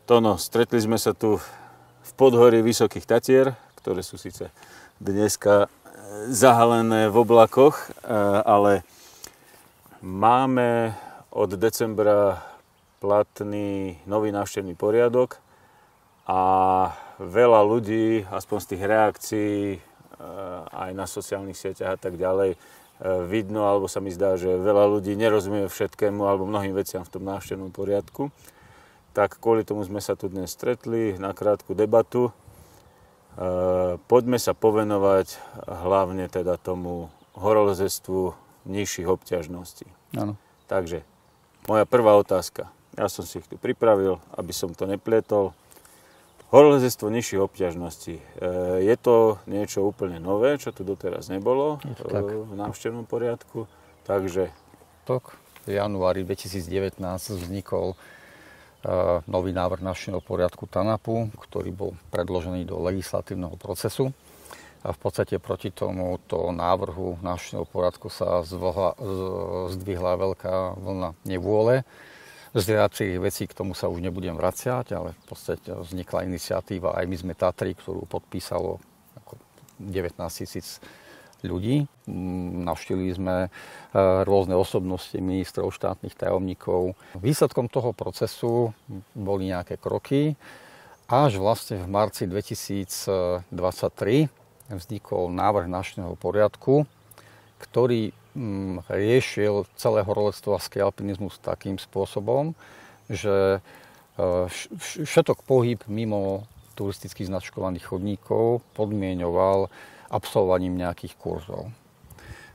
Tono, stretli sme sa tu v podhorí Vysokých Tatier, ktoré sú síce dneska zahalené v oblakoch, ale máme od decembra platný nový návštevný poriadok a veľa ľudí, aspoň z tých reakcií aj na sociálnych sieťach a tak ďalej, vidno, alebo sa mi zdá, že veľa ľudí nerozumie všetkému alebo mnohým veciam v tom návštevnom poriadku. Tak kvôli tomu sme sa tu dnes stretli na krátku debatu. Poďme sa povenovať hlavne teda tomu horolezectvu nižších obťažností. Áno. Takže, moja prvá otázka. Ja som si ich tu pripravil, aby som to neplietol. Horolezectvo nižších obťažností. Je to niečo úplne nové, čo tu doteraz nebolo v návštevnom poriadku. Takže... V januári 2019 vznikol nový návrh návštevného poriadku TANAPu, ktorý bol predložený do legislatívneho procesu. A v podstate proti tomuto návrhu návštevného poriadku sa zdvihla veľká vlna nevôle. Z viacerých vecí k tomu sa už nebudem vraciať, ale v podstate vznikla iniciatíva Aj my sme Tatry, ktorú podpísalo 19 000 ľudí. Navštívili sme rôzne osobnosti, ministrov, štátnych tajomníkov. Výsledkom toho procesu boli nejaké kroky. Až vlastne v marci 2023 vznikol návrh návštevného poriadku, ktorý riešil celé horolectvo a skialpinizmus takým spôsobom, že všetok pohyb mimo turisticky značkovaných chodníkov podmienoval absolvovaním nejakých kurzov.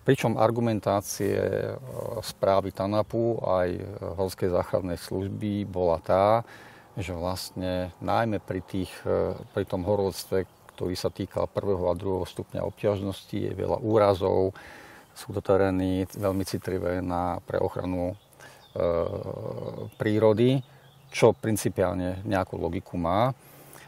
Pričom argumentácie správy TANAPu aj Horskej záchrannej služby bola tá, že vlastne najmä pri tom horolectve, ktorý sa týkal 1. a 2. stupňa obťažnosti, je veľa úrazov. Sú to terény veľmi citlivé pre ochranu prírody, čo principiálne nejakú logiku má.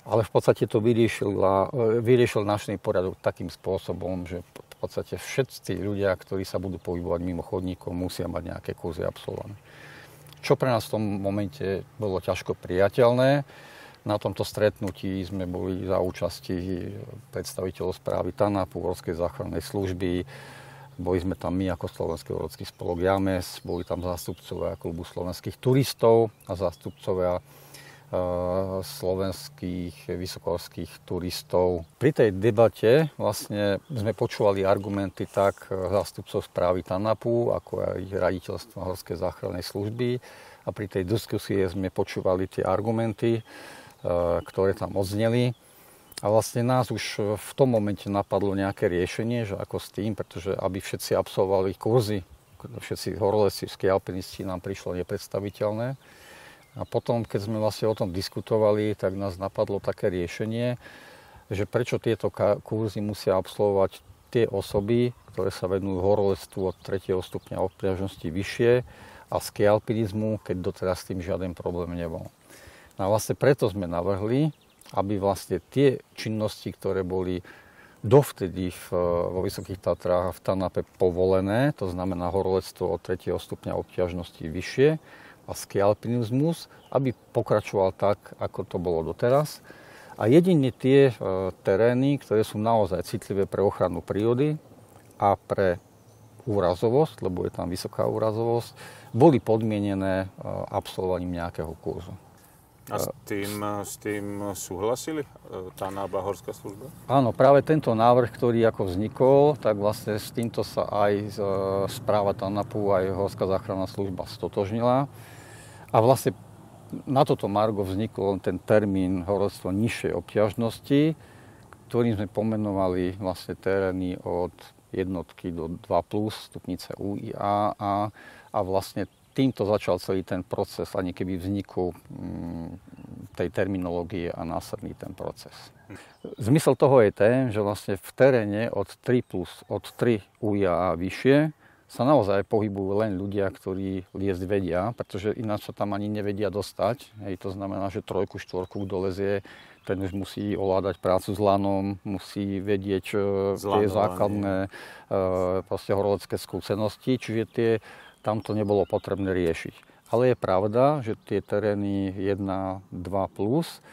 Ale v podstate to vyriešil návštevný poriadok takým spôsobom, že v podstate všetci ľudia, ktorí sa budú pohybovať mimo chodníkov, musia mať nejaké kurzy absolvované. Čo pre nás v tom momente bolo ťažko priateľné. Na tomto stretnutí sme boli za účasti predstaviteľov správy TANAPu, Horskej záchrannej služby. Boli sme tam my ako Slovenský horolezský spolok JAMES, boli tam zástupcovia klubu slovenských turistov a zástupcovia slovenských vysokohorských turistov. Pri tej debate vlastne sme počúvali argumenty tak zástupcov správy TANAPu, ako aj raditeľstva Horskej záchrannej služby. A pri tej diskusii sme počúvali tie argumenty, ktoré tam odzneli. A vlastne nás už v tom momente napadlo nejaké riešenie, že ako s tým, pretože aby všetci absolvovali kurzy, všetci horolezci, skialpinisti, nám prišlo nepredstaviteľné. A potom, keď sme vlastne o tom diskutovali, tak nás napadlo také riešenie, že prečo tieto kurzy musia absolvovať tie osoby, ktoré sa venujú horolectvu od 3. stupňa obťažnosti vyššie a skialpinizmu, keď doteraz s tým žiaden problém nebol. No a vlastne preto sme navrhli, aby vlastne tie činnosti, ktoré boli dovtedy vo Vysokých Tatrách a v TANAPe povolené, to znamená horolectvo od 3. stupňa obťažnosti vyššie a skialpinizmus, aby pokračoval tak, ako to bolo doteraz. A jedine tie terény, ktoré sú naozaj citlivé pre ochranu prírody a pre úrazovosť, lebo je tam vysoká úrazovosť, boli podmienené absolvovaním nejakého kurzu. A s tým súhlasili TANAP a Horská služba? Áno, práve tento návrh, ktorý ako vznikol, tak vlastne s týmto sa aj správa TANAPu, aj Horská záchranná služba stotožnila. A vlastne na toto margo vznikol ten termín horolectvo nižšej obťažnosti, ktorým sme pomenovali vlastne terény od jednotky do 2+ stupnice UIA a vlastne týmto začal celý ten proces, ani keby vzniku tej terminológie a následný ten proces. Zmysel toho je ten, že vlastne v teréne od 3 UIA a vyššie sa naozaj pohybujú len ľudia, ktorí liesť vedia, pretože ináč sa tam ani nevedia dostať. To znamená, že 3, 4, kto lezie, ten už musí ovládať prácu s lanom, musí vedieť tie základné horolocké skúsenosti, čiže tam to nebolo potrebné riešiť. Ale je pravda, že tie terény 1, 2 plus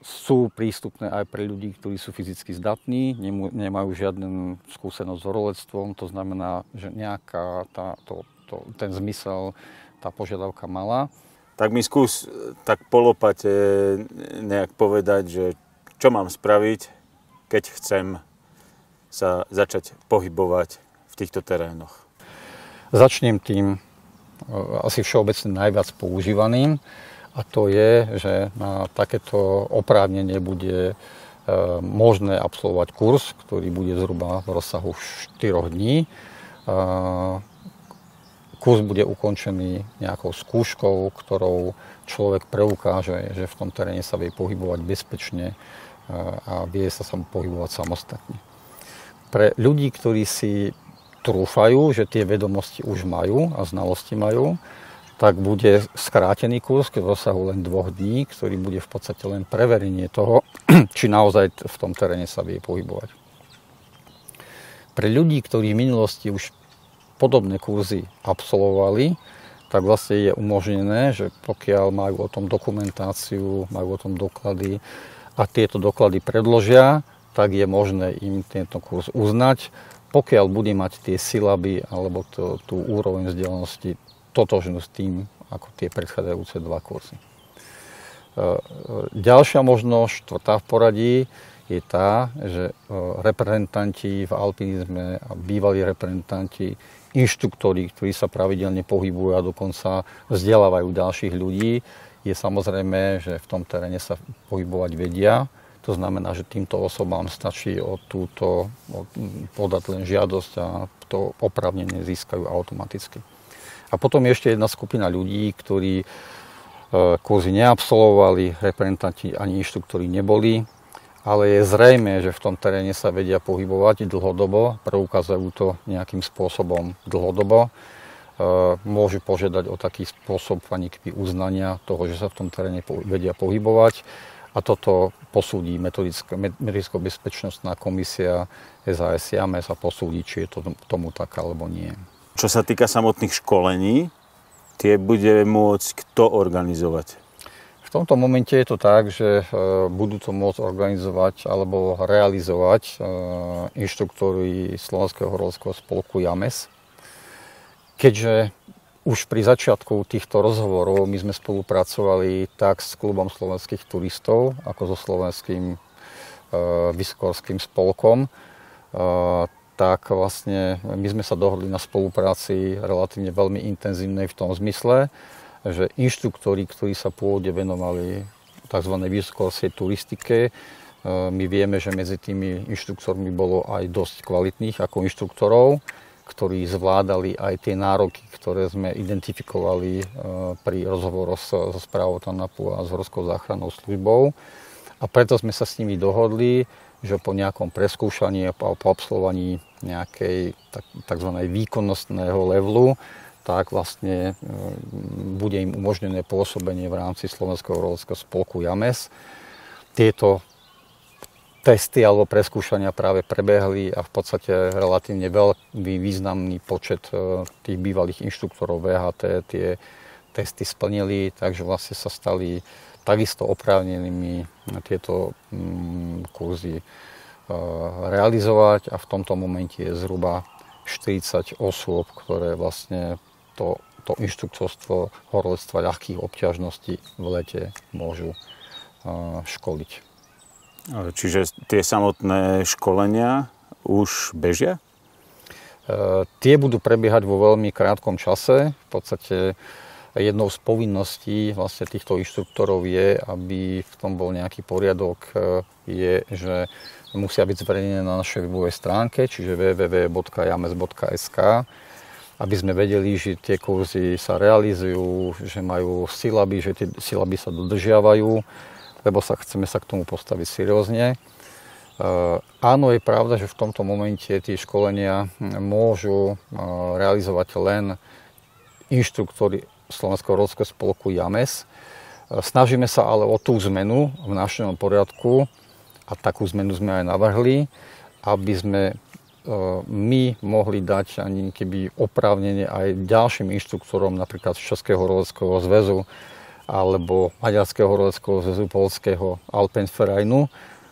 sú prístupné aj pre ľudí, ktorí sú fyzicky zdatní, nemajú žiadnu skúsenosť s horolectvom, to znamená, že nejaká ten zmysel, tá požiadavka mala. Tak mi skús tak polopate nejak povedať, že čo mám spraviť, keď chcem sa začať pohybovať v týchto terénoch. Začnem tým asi všeobecne najviac používaným, a to je, že na takéto oprávnenie bude možné absolvovať kurz, ktorý bude zhruba v rozsahu 4 dní. Kurz bude ukončený nejakou skúškou, ktorou človek preukáže, že v tom teréne sa vie pohybovať bezpečne a vie sa pohybovať samostatne. Pre ľudí, ktorí si trúfajú, že tie vedomosti už majú a znalosti majú, tak bude skrátený kurz v rozsahu len 2 dní, ktorý bude v podstate len preverenie toho, či naozaj v tom teréne sa vie pohybovať. Pre ľudí, ktorí v minulosti už podobné kurzy absolvovali, tak vlastne je umožnené, že pokiaľ majú o tom dokumentáciu, majú o tom doklady a tieto doklady predložia, tak je možné im tento kurz uznať, pokiaľ bude mať tie syllaby alebo tú úroveň vzdelanosti totožnú s tým, ako tie predchádzajúce 2 kurzy. Ďalšia možnosť, 4. v poradí, je tá, že reprezentanti v alpinizme a bývalí reprezentanti, inštruktori, ktorí sa pravidelne pohybujú a dokonca vzdelávajú ďalších ľudí, je samozrejme, že v tom teréne sa pohybovať vedia. To znamená, že týmto osobám stačí podať len žiadosť a to oprávnenie získajú automaticky. A potom je ešte jedna skupina ľudí, ktorí kurzy neabsolvovali, reprezentanti ani inštruktori neboli, ale je zrejmé, že v tom teréne sa vedia pohybovať dlhodobo, preukazujú to nejakým spôsobom dlhodobo. Môžu požiadať o taký spôsob uznania toho, že sa v tom teréne vedia pohybovať. A toto posúdi metodicko-bezpečnostná komisia SAS JAMES a posúdi, či je to tomu tak alebo nie. Čo sa týka samotných školení, tie bude môcť kto organizovať? V tomto momente je to tak, že budú to môcť organizovať alebo realizovať inštruktori Slovenského horolského spolku JAMES. Keďže už pri začiatku týchto rozhovorov my sme spolupracovali tak s klubom slovenských turistov, ako so slovenským vysokohorským spolkom, tak vlastne my sme sa dohodli na spolupráci relatívne veľmi intenzívnej v tom zmysle, že inštruktori, ktorí sa pôvodne venovali tzv. Vysokohorskej turistike, my vieme, že medzi tými inštruktormi bolo aj dosť kvalitných ako inštruktorov, ktorí zvládali aj tie nároky, ktoré sme identifikovali pri rozhovoroch so správou TANAPu a s Horskou záchrannou službou. A preto sme sa s nimi dohodli, že po nejakom preskúšaní a po absolvovaní nejakej tzv. Výkonnostného levelu, tak vlastne bude im umožnené pôsobenie v rámci Slovenského horolského spolku JAMES. Tieto testy alebo preskúšania práve prebehli a v podstate relatívne veľmi významný počet tých bývalých inštruktorov VHT tie testy splnili, takže vlastne sa stali takisto oprávnenými tieto kurzy realizovať a v tomto momente je zhruba 40 osôb, ktoré vlastne to inštruktorstvo horolectva ľahkých obťažností v lete môžu školiť. Čiže tie samotné školenia už bežia? Tie budú prebiehať vo veľmi krátkom čase. V podstate jednou z povinností vlastne týchto inštruktorov je, aby v tom bol nejaký poriadok, je, že musia byť zverejnené na našej webovej stránke, čiže www.james.sk, aby sme vedeli, že tie kurzy sa realizujú, že majú syllaby, že tie syllaby sa dodržiavajú, lebo chceme sa k tomu postaviť seriózne. Áno, je pravda, že v tomto momente tie školenia môžu realizovať len inštruktori Slovenského horolského spolku JAMES. Snažíme sa ale o tú zmenu v našom poriadku, a takú zmenu sme aj navrhli, aby sme my mohli dať ani keby oprávnenie aj ďalším inštruktorom, napríklad z Českého horoleckého zväzu alebo Maďarského horoleckého zväzu, Poľského Alpenvereinu,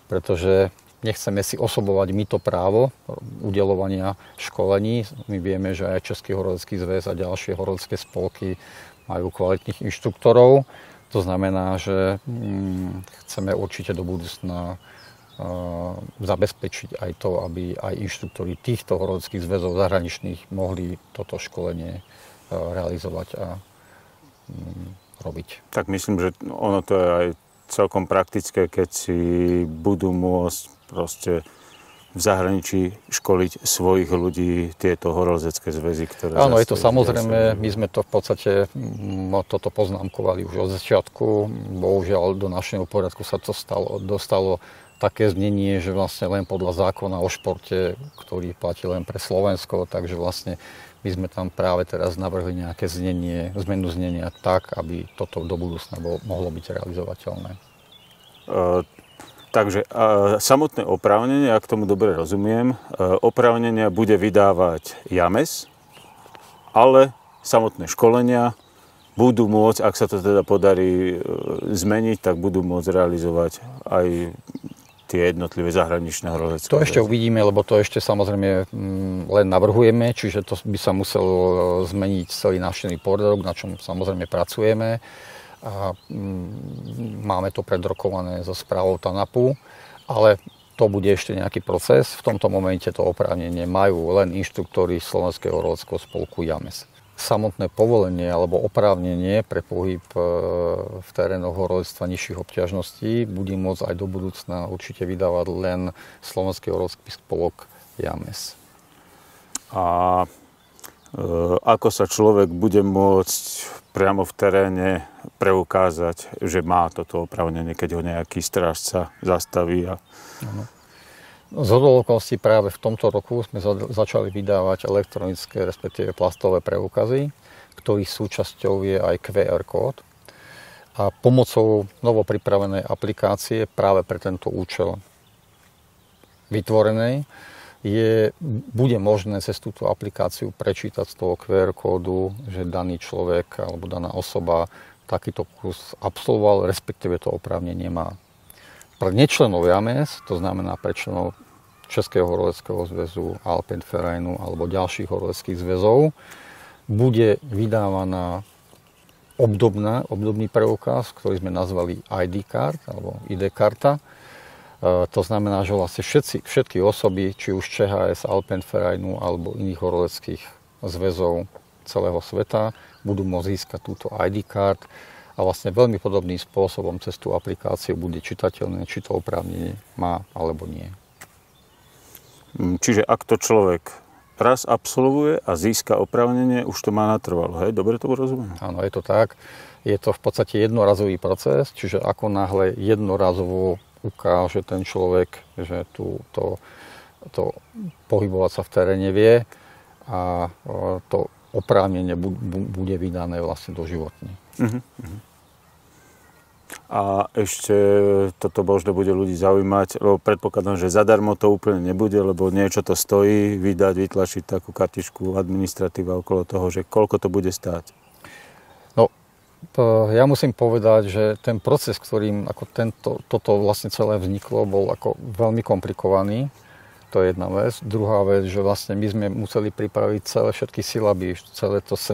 pretože nechceme si osobovať my to právo udeľovania školení. My vieme, že aj Český horolecký zväz a ďalšie horelecké spolky majú kvalitných inštruktorov. To znamená, že chceme určite do budúcna zabezpečiť aj to, aby aj inštruktori týchto horeleckých zväzov zahraničných mohli toto školenie realizovať a robiť. Tak myslím, že ono to je aj celkom praktické, keď si budú môcť proste v zahraničí školiť svojich ľudí, tieto horolezecké zväzy, ktoré... Áno, je to samozrejme, my sme to v podstate toto poznámkovali už od začiatku. Bohužiaľ do našeho poriadku sa to dostalo také znenie, že vlastne len podľa zákona o športe, ktorý platí len pre Slovensko, takže vlastne my sme tam práve teraz navrhli nejaké zmenu znenia tak, aby toto do budúcna mohlo byť realizovateľné. Takže samotné oprávnenie, ak tomu dobre rozumiem, oprávnenia bude vydávať JAMES, ale samotné školenia budú môcť, ak sa to teda podarí zmeniť, tak budú môcť realizovať aj tie jednotlivé zahraničné horolecké. To ešte uvidíme, lebo to ešte samozrejme len navrhujeme, čiže to by sa muselo zmeniť celý návštevný poriadok, na čom samozrejme pracujeme. A máme to predrokované so správou TANAPu, ale to bude ešte nejaký proces. V tomto momente to oprávnenie majú len inštruktori Slovenského horoleckého spolku JAMES. Samotné povolenie alebo oprávnenie pre pohyb v terénoch horolectva nižších obťažností bude môcť aj do budúcna určite vydávať len Slovenský horolecký spolok JAMES. A ako sa človek bude môcť priamo v teréne preukázať, že má toto oprávnenie, keď ho nejaký strážca zastaví? Zhodou okolností práve v tomto roku sme začali vydávať elektronické, respektíve plastové preukazy, ktorých súčasťou je aj QR kód. A pomocou novopripravenej aplikácie práve pre tento účel vytvorenej bude možné cez túto aplikáciu prečítať z toho QR kódu, že daný človek alebo daná osoba takýto kurz absolvoval, respektíve to oprávnenie má. Pre nečlenov JAMES, to znamená pre členov Českého horoleckého zväzu, Alpenvereinu alebo ďalších horeleckých zväzov, bude vydávaná obdobný preukaz, ktorý sme nazvali ID card alebo ID karta. To znamená, že vlastne všetky osoby, či už ČHS, Alpenvereinu alebo iných horoleckých zväzov celého sveta, budú môcť získať túto ID card a vlastne veľmi podobným spôsobom cez tú aplikáciu bude čitateľné, či to oprávnenie má alebo nie. Čiže ak to človek raz absolvuje a získa oprávnenie, už to má natrvalo, hej? Dobre to rozumiem? Áno, je to tak. Je to v podstate jednorazový proces, čiže ako náhle jednorazovo ukáže ten človek, že to pohybovať sa v teréne vie a to oprávnenie bude vydané vlastne doživotne. A ešte toto možno bude ľudí zaujímať, lebo predpokladám, že zadarmo to úplne nebude, lebo niečo to stojí, vytlačiť takú kartičku, administratíva okolo toho, že koľko to bude stáť. Ja musím povedať, že ten proces, ktorým ako toto vlastne celé vzniklo, bol ako veľmi komplikovaný. To je jedna vec. Druhá vec, že vlastne my sme museli pripraviť celé všetky syllaby,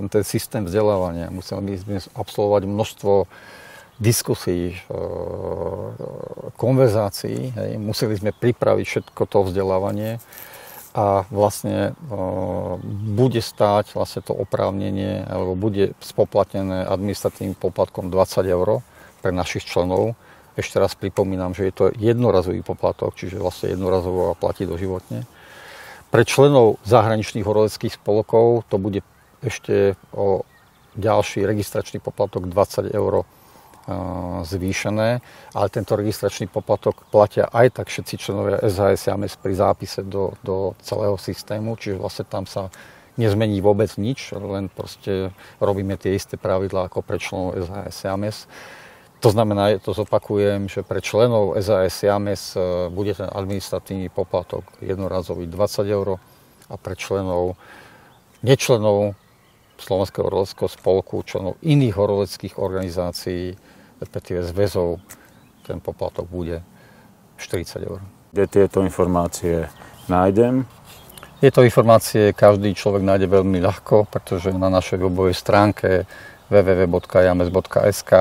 ten systém vzdelávania. Museli sme absolvovať množstvo diskusí, konverzácií. Hej. Museli sme pripraviť všetko to vzdelávanie. A vlastne bude stáť vlastne to oprávnenie, alebo bude spoplatnené administratívnym poplatkom 20 € pre našich členov. Ešte raz pripomínam, že je to jednorazový poplatok, čiže vlastne jednorazovo platí doživotne. Pre členov zahraničných horoleckých spolkov to bude ešte o ďalší registračný poplatok 20 € zvýšené, ale tento registračný poplatok platia aj tak všetci členovia SHS JAMES pri zápise do celého systému, čiže vlastne tam sa nezmení vôbec nič, len proste robíme tie isté pravidlá ako pre členov SHS JAMES. To znamená, to zopakujem, že pre členov SAS James bude ten administratívny poplatok jednorazový 20 € a pre nečlenov Slovenského horoleckého spolku, členov iných horoleckých organizácií, respektíve zväzov, ten poplatok bude 40 €. Kde tieto informácie nájdem? Tieto informácie každý človek nájde veľmi ľahko, pretože na našej webovej stránke www.james.sk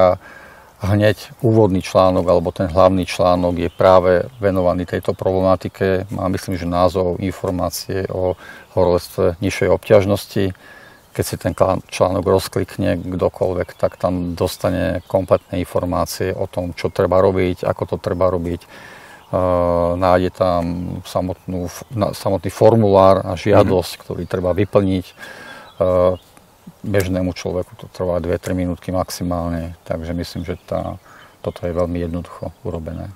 hneď úvodný článok, alebo ten hlavný článok je práve venovaný tejto problematike. Má, myslím, že názov Informácie o horolectve nižšej obťažnosti. Keď si ten článok rozklikne kdokoľvek, tak tam dostane kompletné informácie o tom, čo treba robiť, ako to treba robiť. Nájde tam samotný formulár a žiadosť, ktorý treba vyplniť. Bežnému človeku to trvá 2-3 minútky maximálne, takže myslím, že toto je veľmi jednoducho urobené.